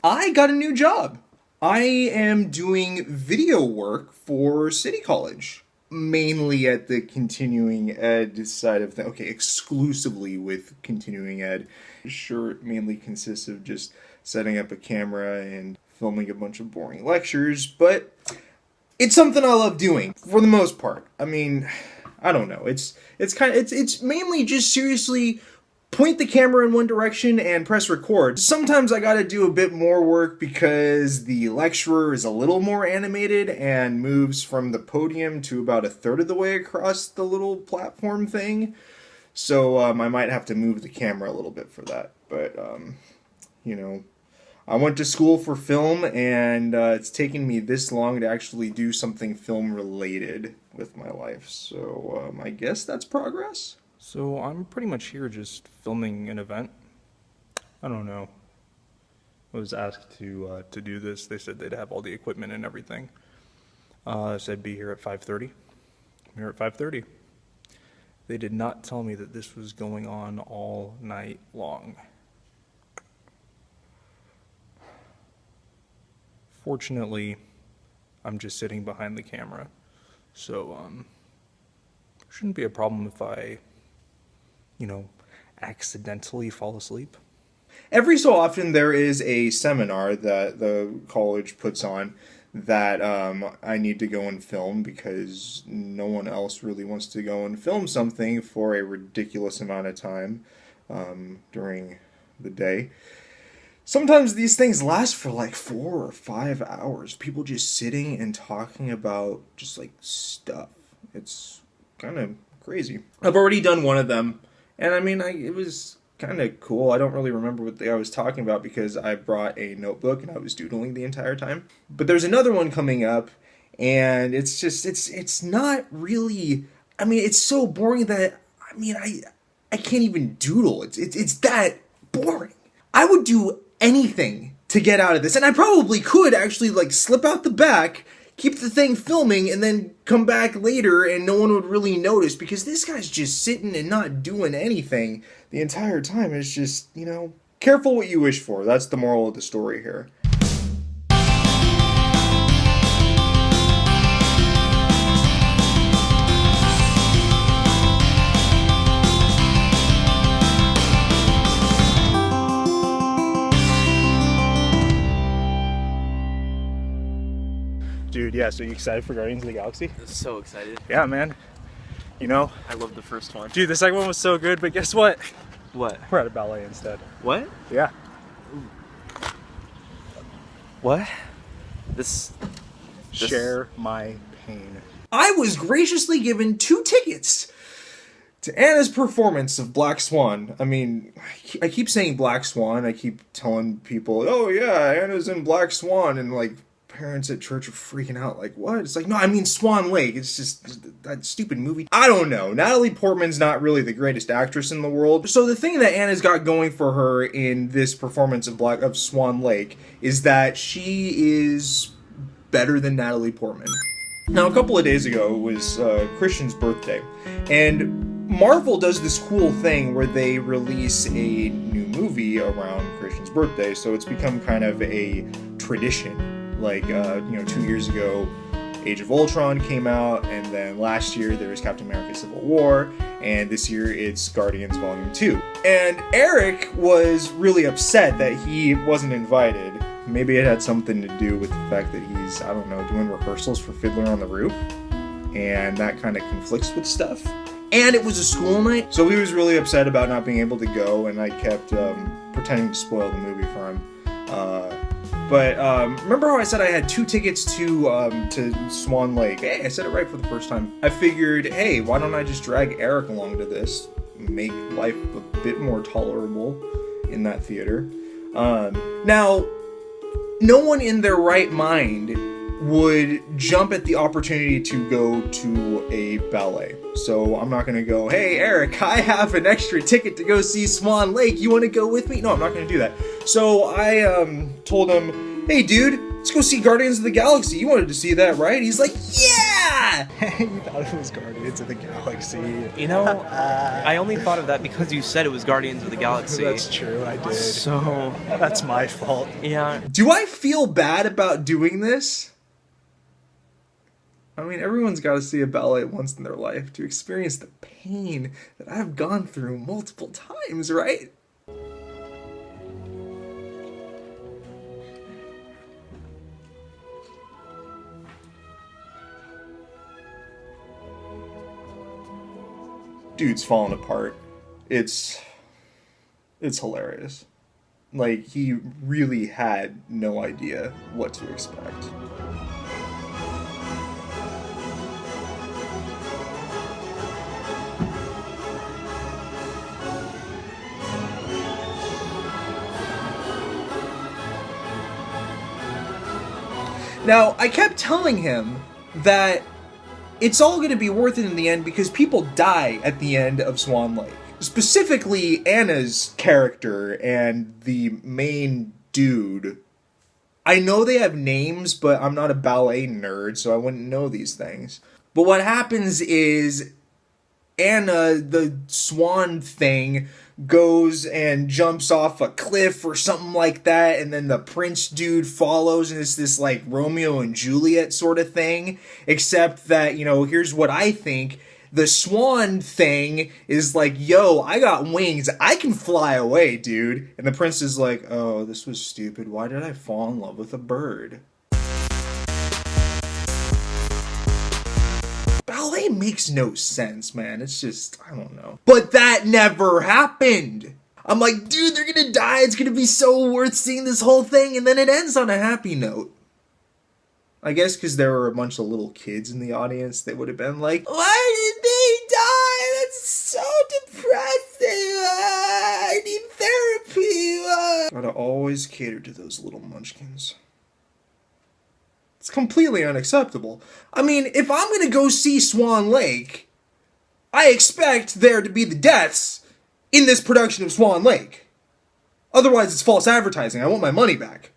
I got a new job. I am doing video work for City College, mainly at the continuing ed side of things. Okay, exclusively with continuing ed. Sure, it mainly consists of just setting up a camera and filming a bunch of boring lectures, but it's something I love doing for the most part. I mean, I don't know. It's mainly just seriously point the camera in one direction and press record. Sometimes I gotta do a bit more work because the lecturer is a little more animated and moves from the podium to about a third of the way across the little platform thing. So I might have to move the camera a little bit for that. But, you know, I went to school for film, and it's taken me this long to actually do something film-related with my life. So I guess that's progress. So I'm pretty much here just filming an event. I don't know. I was asked to do this. They said they'd have all the equipment and everything. I said be here at 5:30. I'm here at 5:30. They did not tell me that this was going on all night long. Fortunately, I'm just sitting behind the camera, so shouldn't be a problem if I, you know, accidentally fall asleep. Every so often there is a seminar that the college puts on that I need to go and film because no one else really wants to go and film something for a ridiculous amount of time during the day. Sometimes these things last for like 4 or 5 hours. People just sitting and talking about just like stuff. It's kind of crazy. I've already done one of them, and I mean, it was kind of cool. I don't really remember what I was talking about because I brought a notebook and I was doodling the entire time. But there's another one coming up, and it's just, it's not really, I mean, it's so boring that, I mean, I can't even doodle. It's that boring. I would do anything to get out of this, and I probably could actually like slip out the back, keep the thing filming, and then come back later and no one would really notice because this guy's just sitting and not doing anything the entire time. It's just, you know, careful what you wish for. That's the moral of the story here. Dude, yeah, so you excited for Guardians of the Galaxy? So excited. Yeah, man. You know? I love the first one. Dude, the second one was so good, but guess what? What? We're at a ballet instead. What? Yeah. What? This... Share my pain. I was graciously given 2 tickets to Anna's performance of Black Swan. I mean, I keep saying Black Swan. I keep telling people, oh yeah, Anna's in Black Swan, and like, parents at church are freaking out, like, what? It's like, no, I mean Swan Lake. It's just that stupid movie. I don't know. Natalie Portman's not really the greatest actress in the world. So the thing that Anna's got going for her in this performance of Swan Lake is that she is better than Natalie Portman. Now, a couple of days ago was Christian's birthday, and Marvel does this cool thing where they release a new movie around Christian's birthday, so it's become kind of a tradition. Like, 2 years ago, Age of Ultron came out, and then last year there was Captain America Civil War, and this year it's Guardians Volume 2. And Eric was really upset that he wasn't invited. Maybe it had something to do with the fact that he's, I don't know, doing rehearsals for Fiddler on the Roof, and that kind of conflicts with stuff. And it was a school night, so he was really upset about not being able to go, and I kept pretending to spoil the movie for him. But remember how I said I had 2 tickets to Swan Lake? Hey, I said it right for the first time. I figured, hey, why don't I just drag Eric along to this? Make life a bit more tolerable in that theater. Now, no one in their right mind would jump at the opportunity to go to a ballet. So I'm not going to go, hey, Eric, I have an extra ticket to go see Swan Lake. You want to go with me? No, I'm not going to do that. So I told him, hey, dude, let's go see Guardians of the Galaxy. You wanted to see that, right? He's like, yeah! You thought it was Guardians of the Galaxy. You know, I only thought of that because you said it was Guardians of the Galaxy. That's true, I did. So, That's my fault. yeah. Do I feel bad about doing this? I mean, everyone's got to see a ballet once in their life to experience the pain that I've gone through multiple times, right? Dude's falling apart. It's hilarious. Like, he really had no idea what to expect. Now, I kept telling him that it's all going to be worth it in the end because people die at the end of Swan Lake. Specifically, Anna's character and the main dude. I know they have names, but I'm not a ballet nerd, so I wouldn't know these things. But what happens is Anna, the swan thing, goes and jumps off a cliff or something like that, and then the prince dude follows, and it's this like Romeo and Juliet sort of thing, except that, you know, here's what I think. The swan thing is like, yo, I got wings, I can fly away, dude. And the prince is like, oh, this was stupid, why did I fall in love with a bird? Ballet makes no sense, man. It's just, I don't know. But that never happened. I'm like, dude, they're gonna die. It's gonna be so worth seeing this whole thing. And then it ends on a happy note. I guess because there were a bunch of little kids in the audience, they would have been like, why did they die? That's so depressing. I need therapy. Gotta always cater to those little munchkins. It's completely unacceptable. I mean, if I'm going to go see Swan Lake, I expect there to be the deaths in this production of Swan Lake. Otherwise, it's false advertising. I want my money back.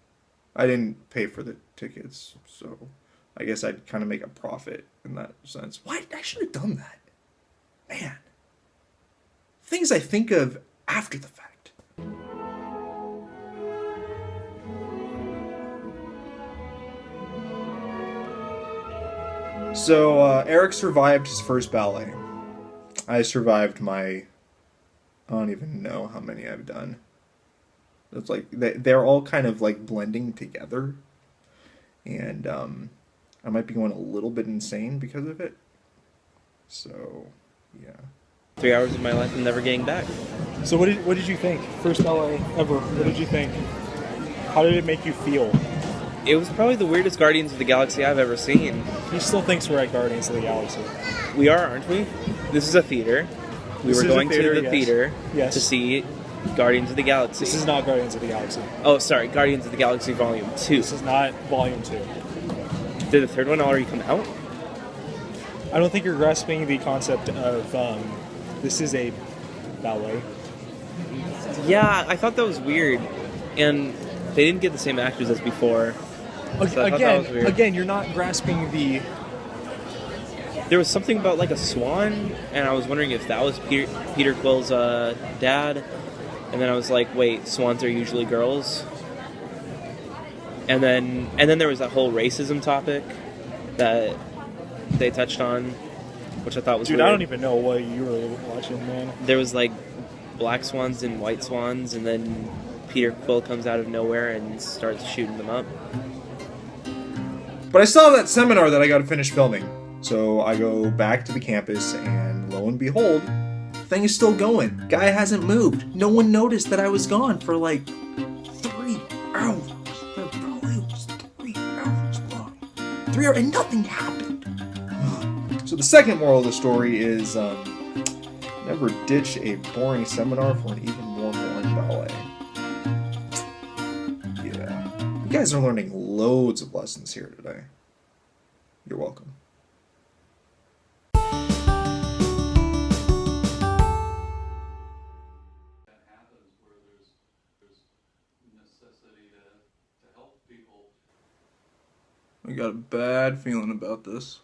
I didn't pay for the tickets, so I guess I'd kind of make a profit in that sense. Why? I should have done that. Man. Things I think of after the fact. So, Eric survived his first ballet. I survived my... I don't even know how many I've done. It's like, they're all kind of like blending together. And I might be going a little bit insane because of it. So, yeah. 3 hours of my life and never getting back. So what did you think? First ballet ever. What did you think? How did it make you feel? It was probably the weirdest Guardians of the Galaxy I've ever seen. He still thinks we're at Guardians of the Galaxy. We are, aren't we? This is a theater. We were going to the theater to see Guardians of the Galaxy. This is not Guardians of the Galaxy. Oh, sorry, Guardians of the Galaxy Volume 2. This is not Volume 2. Did the third one already come out? I don't think you're grasping the concept of this is a ballet. Yeah, I thought that was weird. And they didn't get the same actors as before. So Again, you're not grasping the... There was something about like a swan, and I was wondering if that was Peter Quill's dad. And then I was like, wait, swans are usually girls? And then there was that whole racism topic that they touched on, which I thought was Dude, weird. I don't even know what you were watching, man. There was like black swans and white swans, and then Peter Quill comes out of nowhere and starts shooting them up. But I still have that seminar that I got to finish filming. So I go back to the campus, and lo and behold, the thing is still going. Guy hasn't moved. No one noticed that I was gone for like 3 hours. The ballet was 3 hours long. 3 hours, and nothing happened. So the second moral of the story is never ditch a boring seminar for an even more boring ballet. Yeah. You guys are learning loads of lessons here today. You're welcome. I got a bad feeling about this.